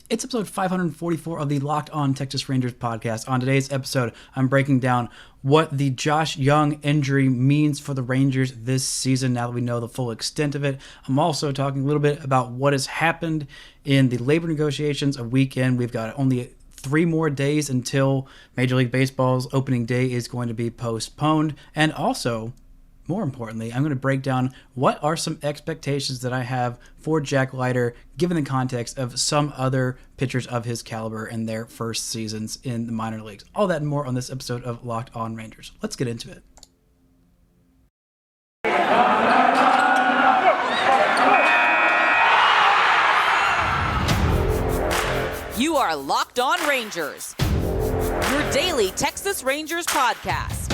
It's episode 544 of the Locked On Texas Rangers podcast. On today's episode, I'm breaking down what the Josh Jung injury means for the Rangers this season now that we know the full extent of it. I'm also talking a little bit about what has happened in the labor negotiations a weekend. We've got only 3 more days until Major League Baseball's opening day is going to be postponed. And also, more importantly, I'm going to break down what are some expectations that I have for Jack Leiter, given the context of some other pitchers of his caliber in their first seasons in the minor leagues. All that and more on this episode of Locked On Rangers. Let's get into it. You are Locked On Rangers, your daily Texas Rangers podcast.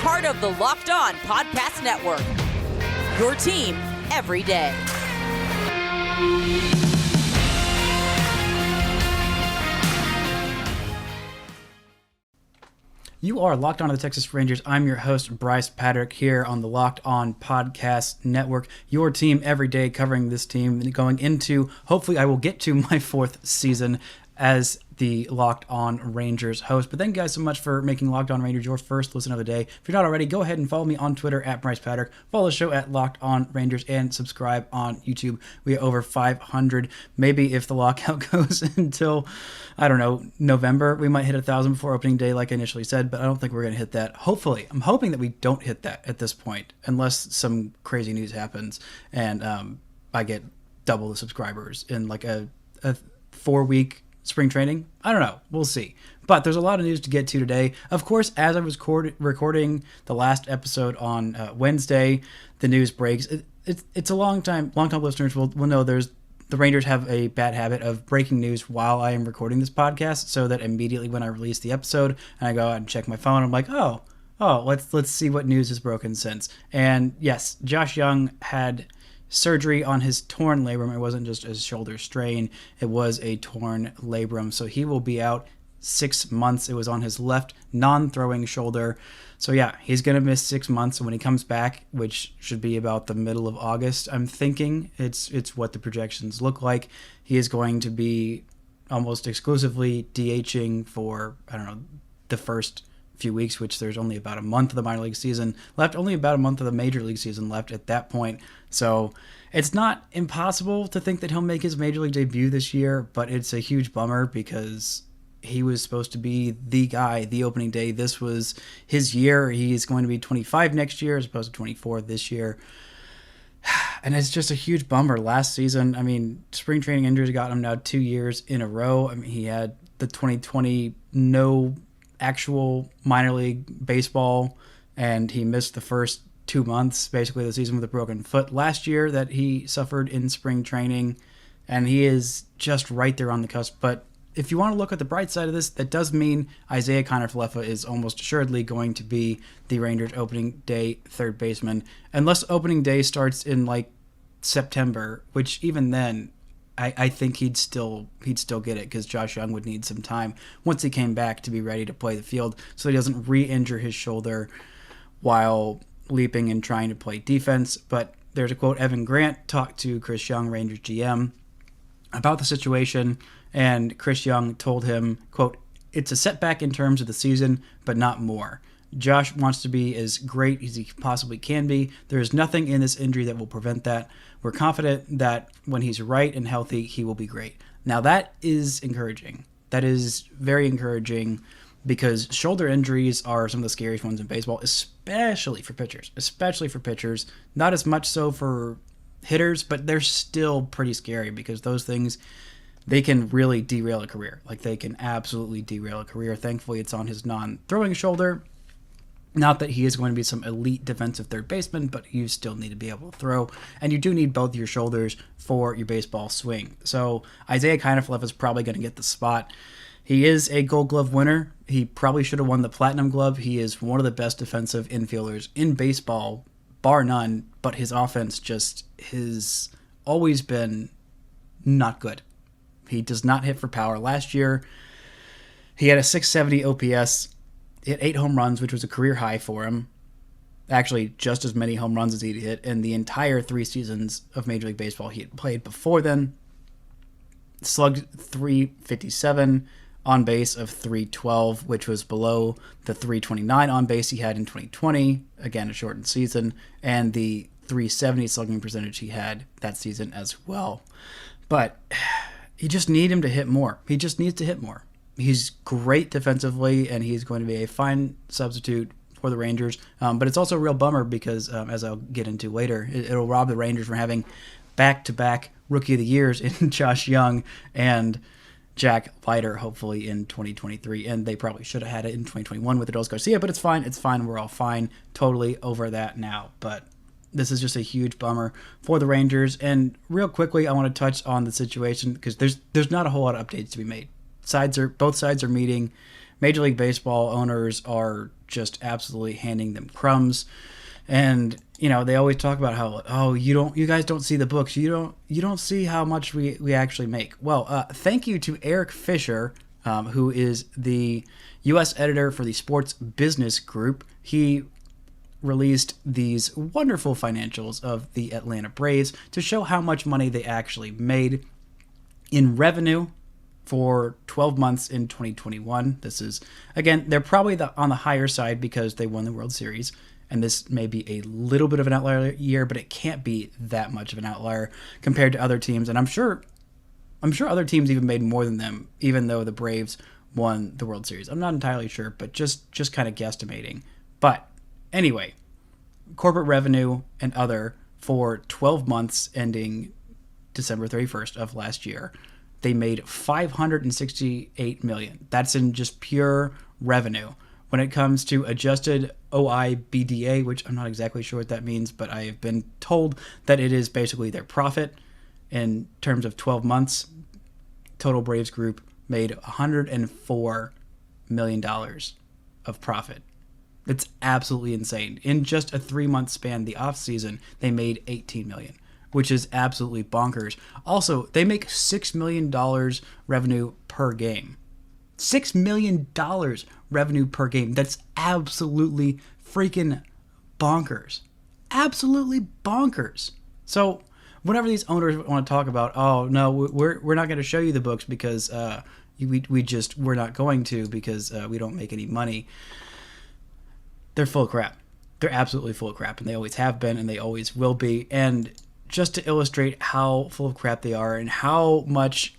Part of the Locked On Podcast Network, your team every day. You are Locked On to the Texas Rangers. I'm your host, Brice Paterik, here on the Locked On Podcast Network, your team every day, covering this team and going into, hopefully I will get to my 4th season as the Locked On Rangers host. But thank you guys so much for making Locked On Rangers your first listen of the day. If you're not already, go ahead and follow me on Twitter at Brice Paterik. Follow the show at Locked On Rangers and subscribe on YouTube. We are over 500. Maybe if the lockout goes until, I don't know, November, we might hit 1,000 before opening day like I initially said, but I don't think we're going to hit that. Hopefully. I'm hoping that we don't hit that at this point, unless some crazy news happens and I get double the subscribers in like a 4-week spring training. I don't know. We'll see. But there's a lot of news to get to today. Of course, as I was recording the last episode on Wednesday, the news breaks. It's a long time listeners will know the Rangers have a bad habit of breaking news while I am recording this podcast, so that immediately when I release the episode and I go out and check my phone, I'm like, oh, let's see what news has broken since. And yes, Josh Jung had surgery on his torn labrum. It wasn't just a shoulder strain, it was a torn labrum, so he will be out 6 months. It was on his left non-throwing shoulder, so yeah, he's gonna miss 6 months. And when he comes back, which should be about the middle of August, I'm thinking it's what the projections look like, he is going to be almost exclusively DHing for, I don't know, the first few weeks, which there's only about a month of the minor league season left, only about a month of the major league season left at that point. So it's not impossible to think that he'll make his major league debut this year, but it's a huge bummer because he was supposed to be the guy, the opening day. This was his year. He's going to be 25 next year as opposed to 24 this year. And it's just a huge bummer. Last season, I mean, spring training injuries got him now 2 years in a row. I mean, he had the 2020 no actual minor league baseball, and he missed the first 2 months basically of the season with a broken foot last year that he suffered in spring training, and he is just right there on the cusp. But if you want to look at the bright side of this, that does mean Isiah Kiner-Falefa is almost assuredly going to be the Rangers opening day third baseman, unless opening day starts in like September, which even then I think he'd still get it, because Josh Jung would need some time once he came back to be ready to play the field, so he doesn't re-injure his shoulder while leaping and trying to play defense. But there's a quote, Evan Grant talked to Chris Young, Rangers GM, about the situation, and Chris Young told him, quote, "It's a setback in terms of the season, but not more. Josh wants to be as great as he possibly can be. There is nothing in this injury that will prevent that. We're confident that when he's right and healthy, he will be great." Now that is encouraging. That is very encouraging, because shoulder injuries are some of the scariest ones in baseball, especially for pitchers. Not as much so for hitters, but they're still pretty scary, because those things, they can really derail a career. Like, they can absolutely derail a career. Thankfully, it's on his non-throwing shoulder. Not that he is going to be some elite defensive third baseman, but you still need to be able to throw, and you do need both your shoulders for your baseball swing. So Isiah Kiner-Falefa is probably going to get the spot. He is a Gold Glove winner. He probably should have won the Platinum Glove. He is one of the best defensive infielders in baseball, bar none, but his offense just has always been not good. He does not hit for power. Last year, he had a 670 OPS. He hit 8 home runs, which was a career high for him. Actually, just as many home runs as he'd hit in the entire 3 seasons of Major League Baseball he had played before then. slugged .357, on base of .312, which was below the .329 on base he had in 2020, again a shortened season, and the .370 slugging percentage he had that season as well. But you just need him to hit more. He just needs to hit more. He's great defensively, and he's going to be a fine substitute for the Rangers. But it's also a real bummer because, as I'll get into later, it'll rob the Rangers from having back-to-back Rookie of the Years in Josh Jung and Jack Leiter, hopefully in 2023. And they probably should have had it in 2021 with Adolis Garcia, but it's fine. It's fine. We're all fine. Totally over that now. But this is just a huge bummer for the Rangers. And real quickly, I want to touch on the situation because there's not a whole lot of updates to be made. Both sides are meeting. Major League Baseball owners are just absolutely handing them crumbs. And they always talk about how you guys don't see the books. You don't see how much we actually make. Well, thank you to Eric Fisher, who is the U.S. editor for the Sports Business Group. He released these wonderful financials of the Atlanta Braves to show how much money they actually made in revenue for 12 months in 2021. This is, again, they're probably on the higher side because they won the World Series. And this may be a little bit of an outlier year, but it can't be that much of an outlier compared to other teams. And I'm sure other teams even made more than them, even though the Braves won the World Series. I'm not entirely sure, but just kind of guesstimating. But anyway, corporate revenue and other for 12 months ending December 31st of last year, they made $568 million. That's in just pure revenue. When it comes to adjusted OIBDA, which I'm not exactly sure what that means, but I have been told that it is basically their profit in terms of 12 months. Total Braves Group made $104 million of profit. It's absolutely insane. In just a 3-month span, the offseason, they made $18 million, which is absolutely bonkers. Also, they make $6 million revenue per game. $6 million revenue per game. That's absolutely freaking bonkers. Absolutely bonkers. So whenever these owners want to talk about, oh no, we're not going to show you the books because we're not going to because we don't make any money. They're full of crap. They're absolutely full of crap, and they always have been, and they always will be. And just to illustrate how full of crap they are and how much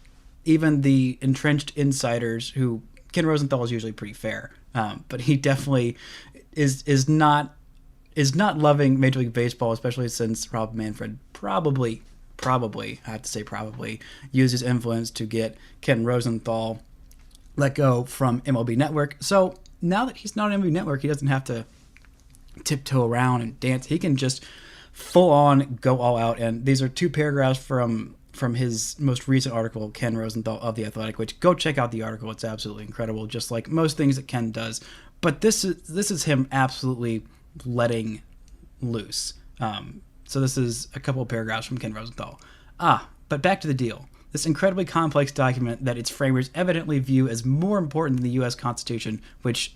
even the entrenched insiders, who Ken Rosenthal is usually pretty fair, but he definitely is not loving Major League Baseball, especially since Rob Manfred probably, I have to say probably, used his influence to get Ken Rosenthal let go from MLB Network. So now that he's not on MLB Network, he doesn't have to tiptoe around and dance. He can just full on go all out. And these are 2 paragraphs from his most recent article, Ken Rosenthal of The Athletic, which go check out the article. It's absolutely incredible, just like most things that Ken does. But this is him absolutely letting loose. So this is a couple of paragraphs from Ken Rosenthal. But back to the deal. This incredibly complex document that its framers evidently view as more important than the U.S. Constitution, which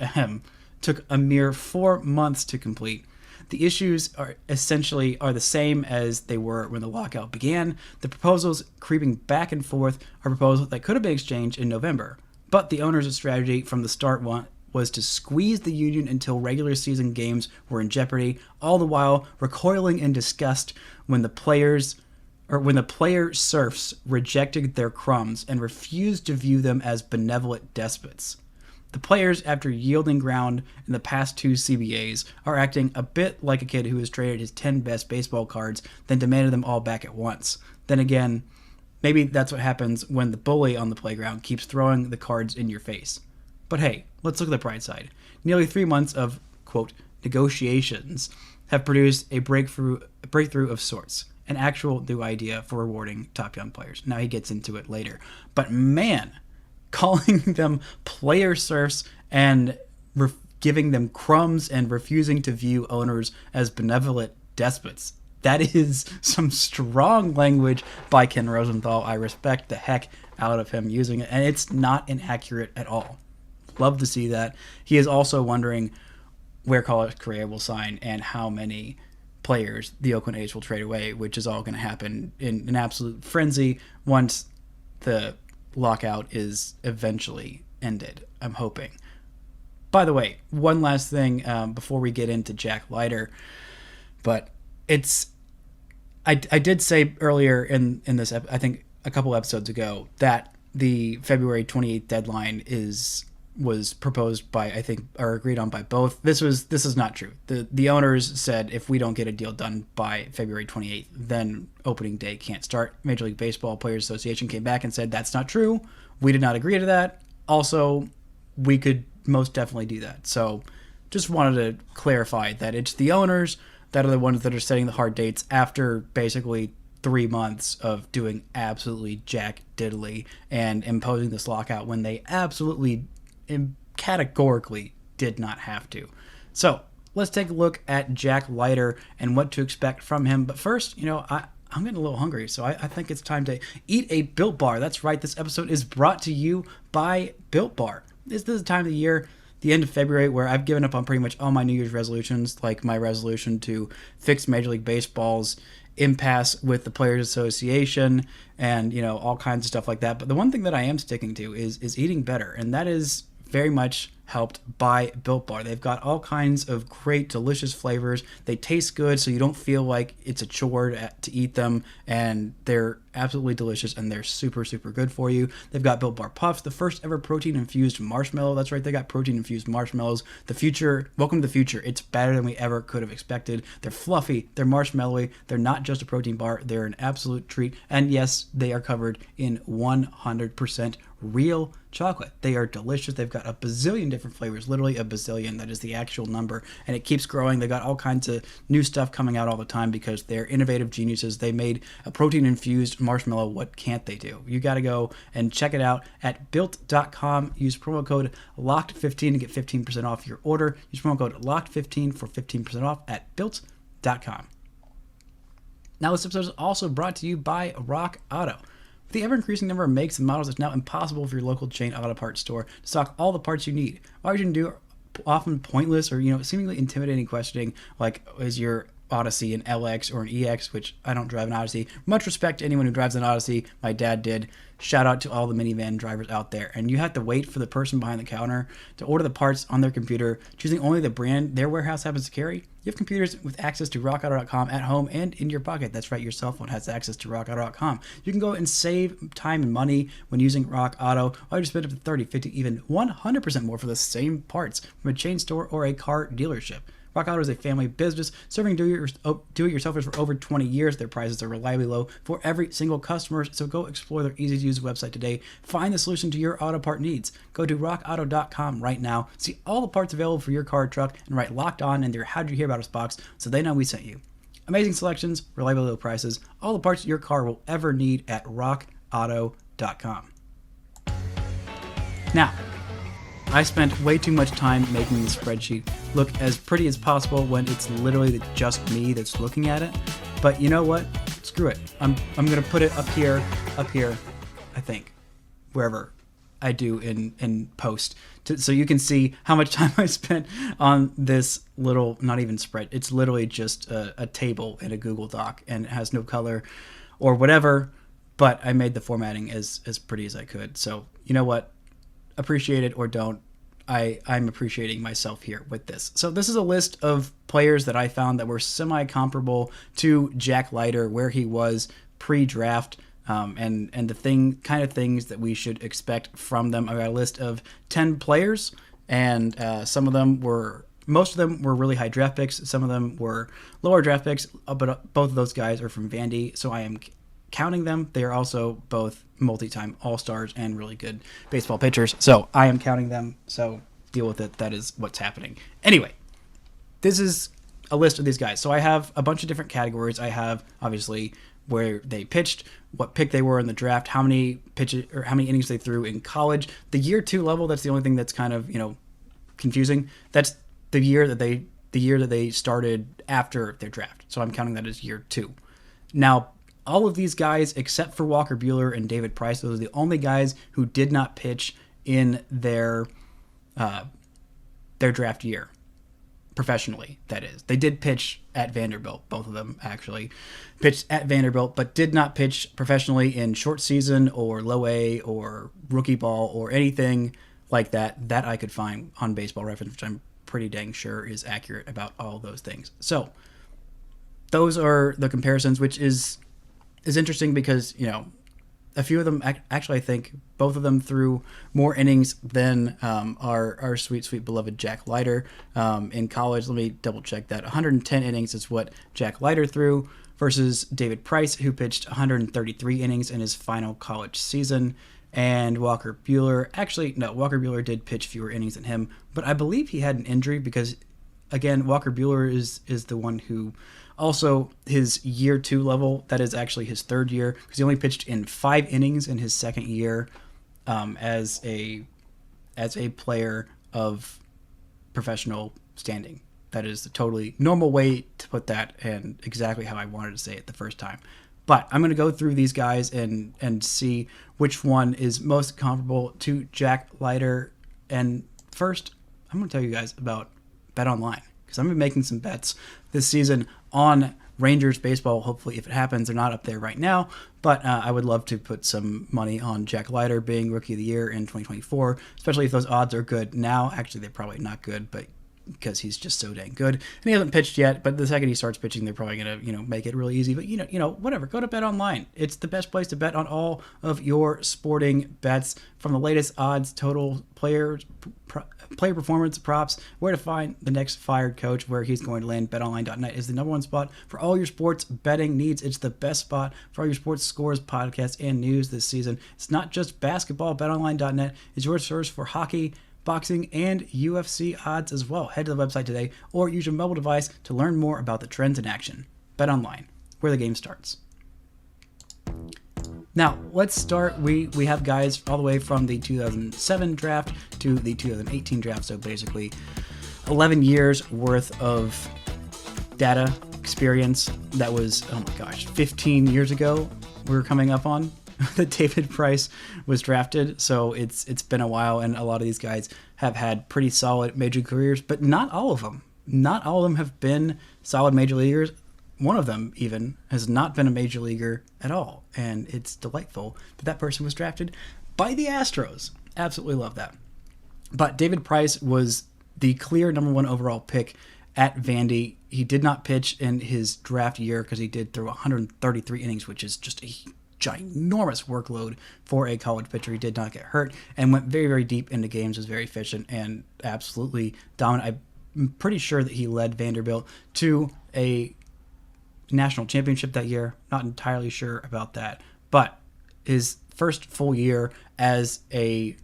took a mere 4 months to complete. The issues are essentially the same as they were when the lockout began. The proposals creeping back and forth are proposals that could have been exchanged in November. But the owners' strategy from the start was to squeeze the union until regular season games were in jeopardy, all the while recoiling in disgust when the player serfs rejected their crumbs and refused to view them as benevolent despots. The players, after yielding ground in the past 2 CBAs, are acting a bit like a kid who has traded his 10 best baseball cards, then demanded them all back at once. Then again, maybe that's what happens when the bully on the playground keeps throwing the cards in your face. But hey, let's look at the bright side. Nearly 3 months of, quote, negotiations have produced a breakthrough of sorts, an actual new idea for rewarding top young players. Now he gets into it later. But man, calling them player serfs and giving them crumbs and refusing to view owners as benevolent despots. That is some strong language by Ken Rosenthal. I respect the heck out of him using it, and it's not inaccurate at all. Love to see that. He is also wondering where Carlos Correa will sign and how many players the Oakland A's will trade away, which is all going to happen in an absolute frenzy once the lockout is eventually ended. I'm hoping. By the way, one last thing before we get into Jack Leiter, but I did say earlier in this, I think a couple episodes ago, that the February 28th deadline was proposed by, I think, or agreed on by both. This is not true. The owners said if we don't get a deal done by February 28th, then opening day can't start. Major League Baseball Players Association came back and said that's not true. We did not agree to that. Also, we could most definitely do that. So just wanted to clarify that it's the owners that are the ones that are setting the hard dates after basically 3 months of doing absolutely jack diddly and imposing this lockout when they absolutely categorically did not have to. So let's take a look at Jack Leiter and what to expect from him. But first, I'm getting a little hungry, so I think it's time to eat a Built Bar. That's right, this episode is brought to you by Built Bar. This is the time of the year, the end of February, where I've given up on pretty much all my New Year's resolutions, like my resolution to fix Major League Baseball's impasse with the Players Association and, all kinds of stuff like that. But the one thing that I am sticking to is eating better, and that is very much helped by Built Bar. They've got all kinds of great, delicious flavors. They taste good, so you don't feel like it's a chore to eat them, and they're absolutely delicious, and they're super, super good for you. They've got Built Bar Puffs, the first ever protein-infused marshmallow. That's right, they got protein-infused marshmallows. The future, welcome to the future. It's better than we ever could have expected. They're fluffy, they're marshmallowy, they're not just a protein bar, they're an absolute treat, and yes, they are covered in 100% real chocolate. They are delicious. They've got a bazillion different flavors, literally a bazillion. That is the actual number, and it keeps growing. They got all kinds of new stuff coming out all the time because they're innovative geniuses. They made a protein-infused marshmallow. What can't they do? You got to go and check it out at built.com. Use promo code LOCKED15 to get 15% off your order. Use promo code LOCKED15 for 15% off at built.com. Now, this episode is also brought to you by Rock Auto. With the ever-increasing number of makes and models, it's now impossible for your local chain auto parts store to stock all the parts you need. All you can do are often pointless or, seemingly intimidating questioning, like, is your Odyssey an LX or an EX, which I don't drive an Odyssey. Much respect to anyone who drives an Odyssey. My dad did. Shout out to all the minivan drivers out there. And you have to wait for the person behind the counter to order the parts on their computer, choosing only the brand their warehouse happens to carry. You have computers with access to rockauto.com at home and in your pocket. That's right, your cell phone has access to rockauto.com. You can go and save time and money when using Rock Auto. Or you spend up to 30, 50, even 100% more for the same parts from a chain store or a car dealership. Rock Auto is a family business serving do-it-yourselfers for over 20 years. Their prices are reliably low for every single customer, so go explore their easy-to-use website today. Find the solution to your auto part needs. Go to rockauto.com right now, see all the parts available for your car or truck, and write Locked On in their How'd You Hear About Us box so they know we sent you. Amazing selections, reliably low prices, all the parts your car will ever need at rockauto.com. Now, I spent way too much time making the spreadsheet look as pretty as possible when it's literally just me that's looking at it. But you know what? Screw it. I'm gonna put it up here, I think, wherever I do in post, so you can see how much time I spent on this little, not even spread. It's literally just a table in a Google Doc, and it has no color or whatever. But I made the formatting as pretty as I could. So you know what? Appreciate it or don't. I'm appreciating myself here with this. So this is a list of players that I found that were semi-comparable to Jack Leiter, where he was pre-draft, and the kind of things that we should expect from them. I got a list of 10 players, and most of them were really high draft picks. Some of them were lower draft picks, but both of those guys are from Vandy, so I am counting them. They are also both multi-time all-stars and really good baseball pitchers, so I am counting them, so deal with it. That is what's happening. Anyway, this is a list of these guys. So I have a bunch of different categories. I have, obviously, where they pitched, what pick they were in the draft, how many pitches or how many innings they threw in college. The year 2 level, that's the only thing that's kind of, confusing. That's the year that they started after their draft. So I'm counting that as year 2. Now, all of these guys, except for Walker Buehler and David Price, those are the only guys who did not pitch in their draft year. professionally, that is. They did pitch at Vanderbilt, both of them actually pitched at Vanderbilt, but did not pitch professionally in short season or low A or rookie ball or anything like that I could find on Baseball Reference, which I'm pretty dang sure is accurate about all those things. So those are the comparisons, which is interesting because, a few of them, actually, I think both of them threw more innings than our sweet, sweet beloved Jack Leiter in college. Let me double check that. 110 innings is what Jack Leiter threw versus David Price, who pitched 133 innings in his final college season. And Walker Buehler, Walker Buehler did pitch fewer innings than him, but I believe he had an injury because, again, Walker Buehler is the one who also his year 2 level, that is actually his third year, because he only pitched in 5 innings in his second year as a player of professional standing. That is the totally normal way to put that and exactly how I wanted to say it the first time. But I'm going to go through these guys and see which one is most comparable to Jack Leiter. And first, I'm going to tell you guys about Bet Online, because I'm going to be making some bets this season on Rangers baseball. Hopefully, if it happens, they're not up there right now, but I would love to put some money on Jack Leiter being Rookie of the Year in 2024, especially if those odds are good now. Actually, they're probably not good, but because he's just so dang good. And he hasn't pitched yet, but the second he starts pitching, they're probably going to, make it really easy. But, whatever. Go to Bet Online. It's the best place to bet on all of your sporting bets, from the latest odds, total, player performance, props, where to find the next fired coach, where he's going to land. BetOnline.net is the number one spot for all your sports betting needs. It's the best spot for all your sports scores, podcasts, and news this season. It's not just basketball. BetOnline.net is your source for hockey, boxing, and UFC odds as well. Head to the website today or use your mobile device to learn more about the trends in action. Bet Online, where the game starts. Now, let's start. We have guys all the way from the 2007 draft to the 2018 draft, so basically 11 years worth of data experience. That was, 15 years ago we were coming up on that David Price was drafted. So it's been a while, and a lot of these guys have had pretty solid major careers, but not all of them. Not all of them have been solid major leaguers. One of them even has not been a major leaguer at all, and it's delightful that person was drafted by the Astros. Absolutely love that. But David Price was the clear number 1 overall pick at Vandy. He did not pitch in his draft year because he did throw 133 innings, which is just a ginormous workload for a college pitcher. He did not get hurt and went very, very deep into games, was very efficient and absolutely dominant. I'm pretty sure that he led Vanderbilt to a national championship that year. Not entirely sure about that, but his first full year as a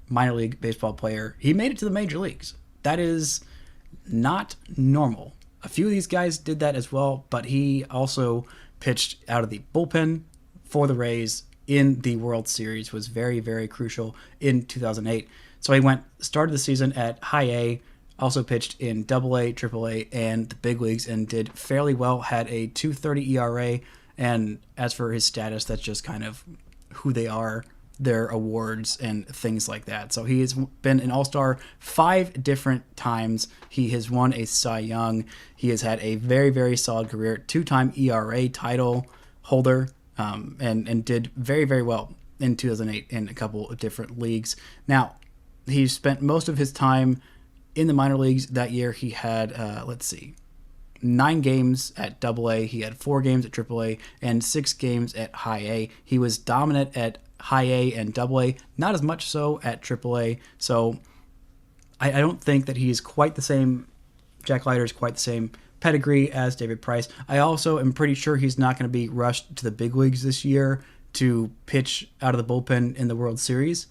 minor league baseball player, he made it to the major leagues. That is not normal. A few of these guys did that as well, but he also pitched out of the bullpen for the Rays in the World Series, was very, very crucial in 2008. So he started the season at high A, also pitched in Double A, Triple A, and the big leagues, and did fairly well, had a 2.30 ERA. And as for his status, that's just kind of who they are, their awards and things like that. So he has been an all-star 5 different times. He has won a Cy Young. He has had a very, very solid career, 2-time ERA title holder, and did very, very well in 2008 in a couple of different leagues. Now, he spent most of his time in the minor leagues that year. He had, 9 games at Double A. He had 4 games at Triple A and 6 games at High A. He was dominant at High A and Double A, not as much so at Triple A. So I don't think that he's quite the same. Jack Leiter is quite the same pedigree as David Price. I also am pretty sure he's not going to be rushed to the big leagues this year to pitch out of the bullpen in the World Series,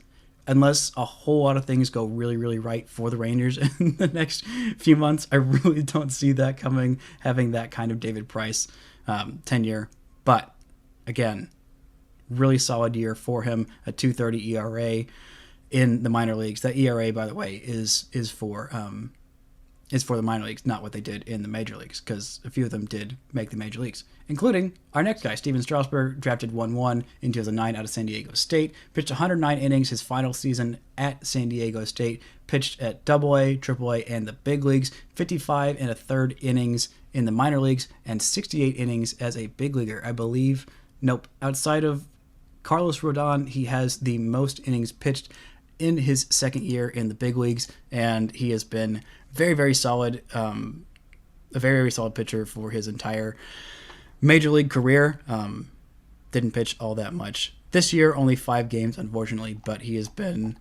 unless a whole lot of things go really, really right for the Rangers in the next few months. I really don't see that coming, having that kind of David Price tenure. But again, really solid year for him, a 2.30 ERA in the minor leagues. That ERA, by the way, is for is for the minor leagues, not what they did in the major leagues, because a few of them did make the major leagues, including our next guy, Steven Strausberg, drafted 1-1 in 2009 out of San Diego State, pitched 109 innings his final season at San Diego State, pitched at AA, AAA, and the big leagues, 55 and a third innings in the minor leagues, and 68 innings as a big leaguer. I believe, outside of Carlos Rodon, he has the most innings pitched in his second year in the big leagues, and he has been very, very solid, a very, very solid pitcher for his entire major league career. Didn't pitch all that much this year, only 5 games, unfortunately, but he has been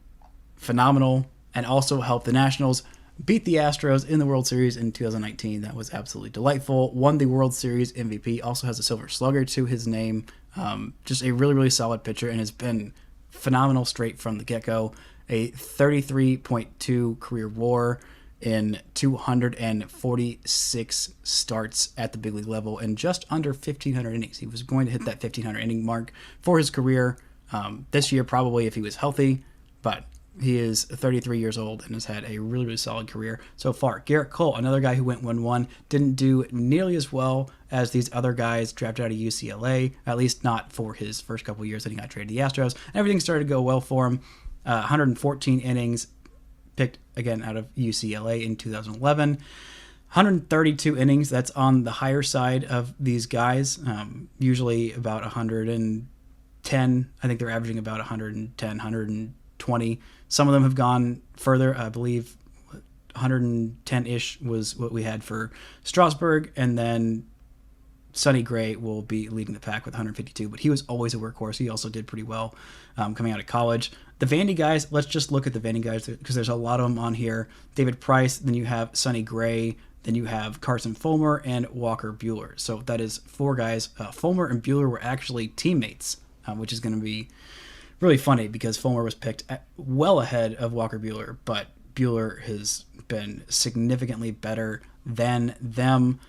phenomenal and also helped the Nationals beat the Astros in the World Series in 2019. That was absolutely delightful. Won the World Series MVP, also has a Silver Slugger to his name. Just a really, really solid pitcher, and has been phenomenal straight from the get-go. A 33.2 career WAR in 246 starts at the big league level and just under 1,500 innings. He was going to hit that 1,500 inning mark for his career this year, probably, if he was healthy, but he is 33 years old and has had a really, really solid career so far. Garrett Cole, another guy who went 1-1, didn't do nearly as well as these other guys drafted out of UCLA, at least not for his first couple years that he got traded to the Astros. Everything started to go well for him. 114 innings, picked again out of UCLA in 2011. 132 innings, that's on the higher side of these guys, usually about 110. I think they're averaging about 110, 120. Some of them have gone further. I believe 110-ish was what we had for Strausberg, and then Sonny Gray will be leading the pack with 152, but he was always a workhorse. He also did pretty well coming out of college. The Vandy guys, let's just look at the Vandy guys because there's a lot of them on here. David Price, then you have Sonny Gray, then you have Carson Fulmer and Walker Buehler. So that is 4 guys. Fulmer and Buehler were actually teammates, which is going to be really funny because Fulmer was picked well ahead of Walker Buehler, but Buehler has been significantly better than them.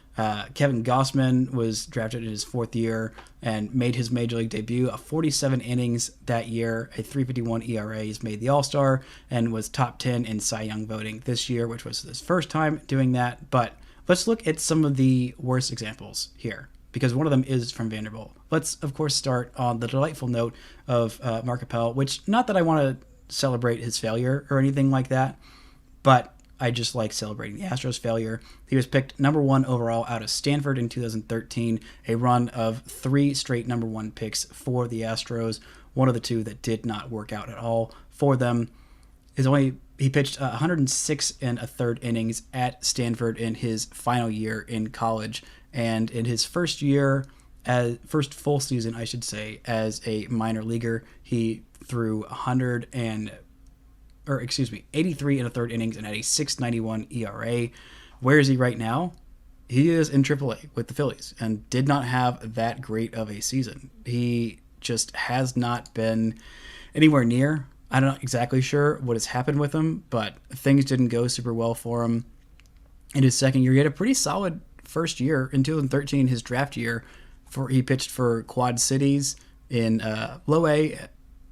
Kevin Gossman was drafted in his 4th year and made his major league debut, 47 innings that year, a 3.51 ERA. He's made the All-Star and was top 10 in Cy Young voting this year, which was his first time doing that. But let's look at some of the worst examples here, because one of them is from Vanderbilt. Let's, of course, start on the delightful note of Mark Appel, which, not that I want to celebrate his failure or anything like that, but I just like celebrating the Astros' failure. He was picked number 1 overall out of Stanford in 2013, a run of 3 straight number 1 picks for the Astros, one of the 2 that did not work out at all for them. He pitched 106 and a third innings at Stanford in his final year in college, and in his first full season, I should say, as a minor leaguer, he threw 83 and a third innings and had a 6.91 ERA. Where is he right now? He is in AAA with the Phillies and did not have that great of a season. He just has not been anywhere near. I'm not exactly sure what has happened with him, but things didn't go super well for him in his second year. He had a pretty solid first year. In 2013, his draft year, he pitched for Quad Cities in low A,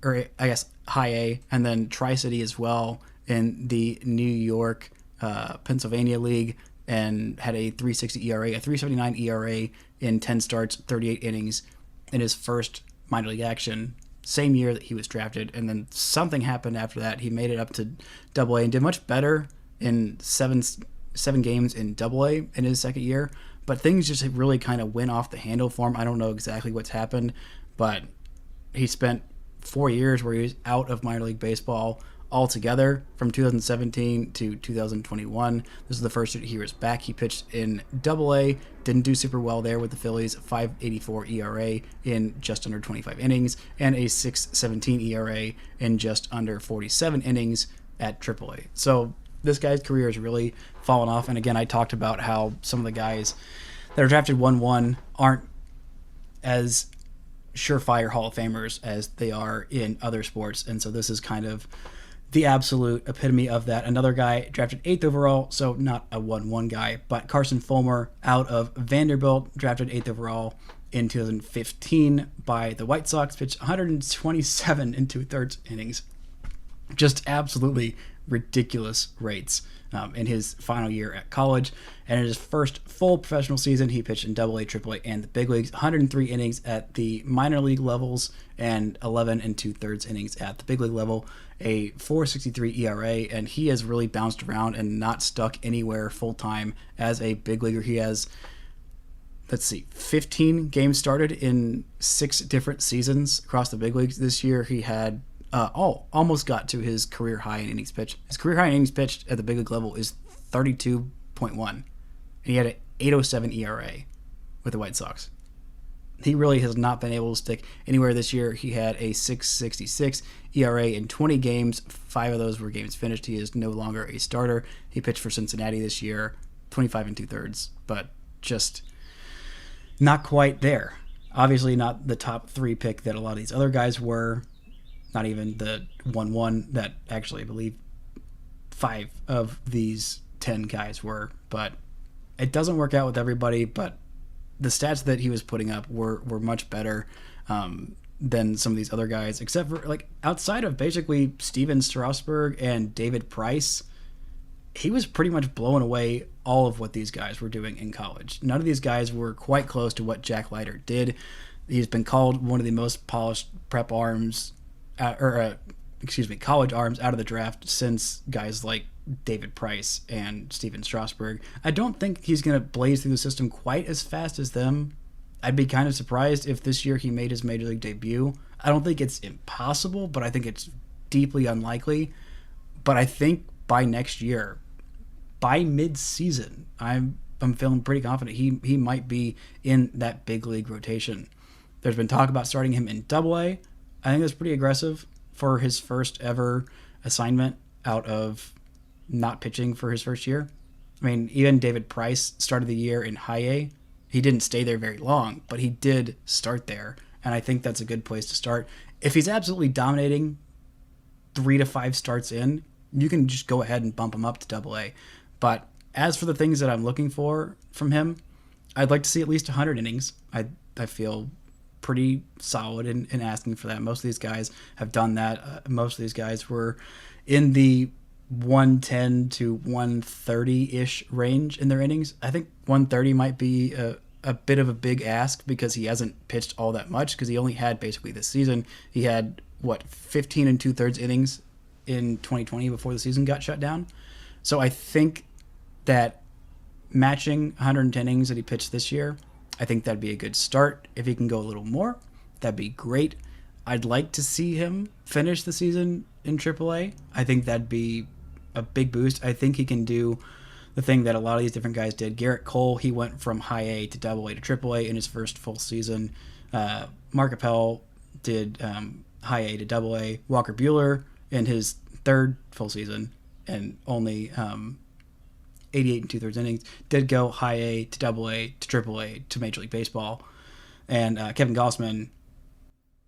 or I guess high A, and then Tri-City as well in the New York, Pennsylvania League, and had a 3.60 ERA, a 3.79 ERA in 10 starts, 38 innings in his first minor league action, same year that he was drafted. And then something happened after that. He made it up to AA and did much better in seven games in AA in his second year, but things just really kind of went off the handle for him. I don't know exactly what's happened, but he spent 4 years where he was out of minor league baseball altogether from 2017 to 2021. This is the first year he was back. He pitched in AA, didn't do super well there with the Phillies, 5.84 ERA in just under 25 innings, and a 6.17 ERA in just under 47 innings at AAA. So this guy's career has really fallen off. And again, I talked about how some of the guys that are drafted 1-1 aren't as surefire Hall of Famers as they are in other sports. And so this is kind of the absolute epitome of that. Another guy drafted 8th overall, so not a 1-1 guy, but Carson Fulmer out of Vanderbilt, drafted 8th overall in 2015 by the White Sox, pitched 127 and 2/3 innings. Just absolutely ridiculous rates in his final year at college. And in his first full professional season, he pitched in AA, AAA, and the big leagues, 103 innings at the minor league levels and 11 2/3 innings at the big league level, a 4.63 ERA, and he has really bounced around and not stuck anywhere full-time as a big leaguer. He has, 15 games started in 6 different seasons across the big leagues. This year he had almost got to his career high in innings pitched. His career high in innings pitched at the big league level is 32.1. And he had an 8.07 ERA with the White Sox. He really has not been able to stick anywhere this year. He had a 6.66 ERA in 20 games. 5 of those were games finished. He is no longer a starter. He pitched for Cincinnati this year, 25 2/3, but just not quite there. Obviously not the top 3 pick that a lot of these other guys were. Not even the 1-1 that actually I believe 5 of these 10 guys were. But it doesn't work out with everybody, but the stats that he was putting up were much better than some of these other guys, except for outside of basically Steven Strausberg and David Price. He was pretty much blowing away all of what these guys were doing in college. None of these guys were quite close to what Jack Leiter did. He's been called one of the most polished prep arms, college arms out of the draft since guys like David Price and Steven Strasburg. I don't think he's going to blaze through the system quite as fast as them. I'd be kind of surprised if this year he made his major league debut. I don't think it's impossible, but I think it's deeply unlikely. But I think by next year, by mid-season, I'm feeling pretty confident he might be in that big league rotation. There's been talk about starting him in AA. I think that's pretty aggressive for his first ever assignment out of not pitching for his first year. I mean, even David Price started the year in high A. He didn't stay there very long, but he did start there, and I think that's a good place to start. If he's absolutely dominating 3 to 5 starts in, you can just go ahead and bump him up to AA. But as for the things that I'm looking for from him, I'd like to see at least 100 innings. I feel pretty solid in asking for that. Most of these guys have done that. Most of these guys were in the 110 to 130-ish range in their innings. I think 130 might be a bit of a big ask because he hasn't pitched all that much, because he only had basically this season. He had, 15 2/3 innings in 2020 before the season got shut down. So I think that matching 110 innings that he pitched this year, I think that'd be a good start. If he can go a little more, that'd be great. I'd like to see him finish the season in AAA. I think that'd be a big boost. I think he can do the thing that a lot of these different guys did. Garrett Cole, he went from high A to AA to AAA in his first full season. Mark Appel did high A to AA. Walker Buehler in his third full season and only 88 2/3 innings, did go high A to AA to AAA to Major League Baseball. And Kevin Gossman,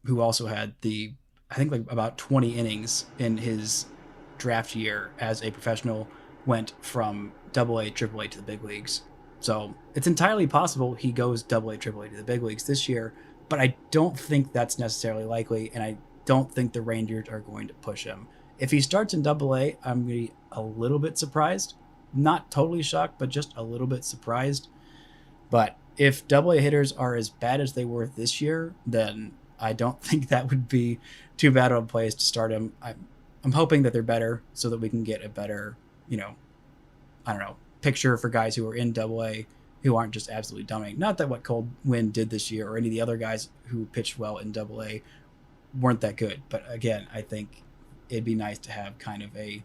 who also had about 20 innings in his draft year as a professional, went from AA, AAA to the big leagues. So it's entirely possible he goes AA, AAA to the big leagues this year, but I don't think that's necessarily likely, and I don't think the Rangers are going to push him. If he starts in AA, I'm going to be a little bit surprised. Not totally shocked, but just a little bit surprised. But if AA hitters are as bad as they were this year, then I don't think that would be too bad of a place to start him. I'm hoping that they're better so that we can get a better, picture for guys who are in AA who aren't just absolutely dominating. Not that what Coldwin did this year or any of the other guys who pitched well in AA weren't that good. But again, I think it'd be nice to have kind of an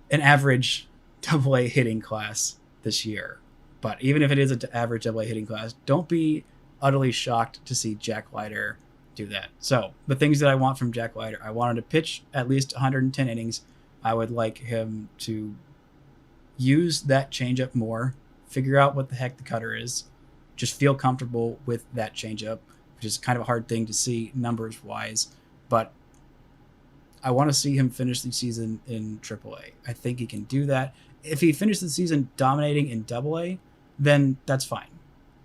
average AA hitting class this year. But even if it is an average AA hitting class, don't be utterly shocked to see Jack Leiter do that. So the things that I want from Jack Leiter, I want him to pitch at least 110 innings. I would like him to use that changeup more, figure out what the heck the cutter is, just feel comfortable with that changeup, which is kind of a hard thing to see numbers wise, but I want to see him finish the season in AAA. I think he can do that. If he finishes the season dominating in AA, then that's fine.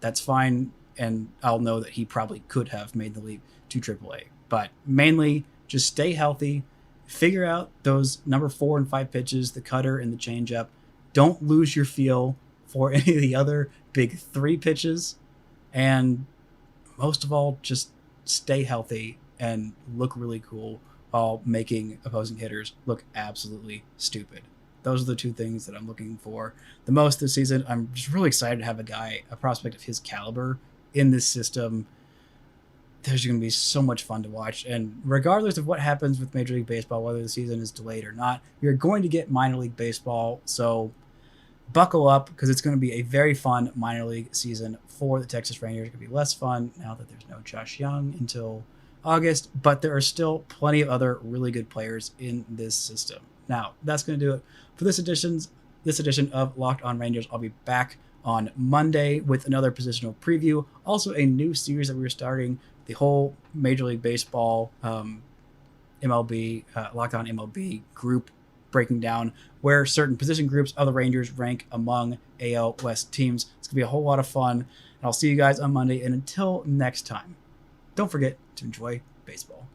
That's fine, and I'll know that he probably could have made the leap to AAA. But mainly, just stay healthy figure out those number 4 and 5 pitches, the cutter and the changeup. Don't lose your feel for any of the other big 3 pitches. And most of all, just stay healthy and look really cool while making opposing hitters look absolutely stupid. Those are the 2 things that I'm looking for the most this season. I'm just really excited to have a prospect of his caliber in this system. There's going to be so much fun to watch. And regardless of what happens with Major League Baseball, whether the season is delayed or not, you're going to get minor league baseball. So buckle up, because it's going to be a very fun minor league season for the Texas Rangers. It's going to be less fun now that there's no Josh Jung until August, but there are still plenty of other really good players in this system. Now, that's going to do it for this edition of Locked On Rangers. I'll be back on Monday with another positional preview. Also, a new series that we're starting, the whole Major League Baseball MLB, Locked On MLB group, breaking down where certain position groups of the Rangers rank among AL West teams. It's going to be a whole lot of fun. And I'll see you guys on Monday. And until next time, don't forget to enjoy baseball.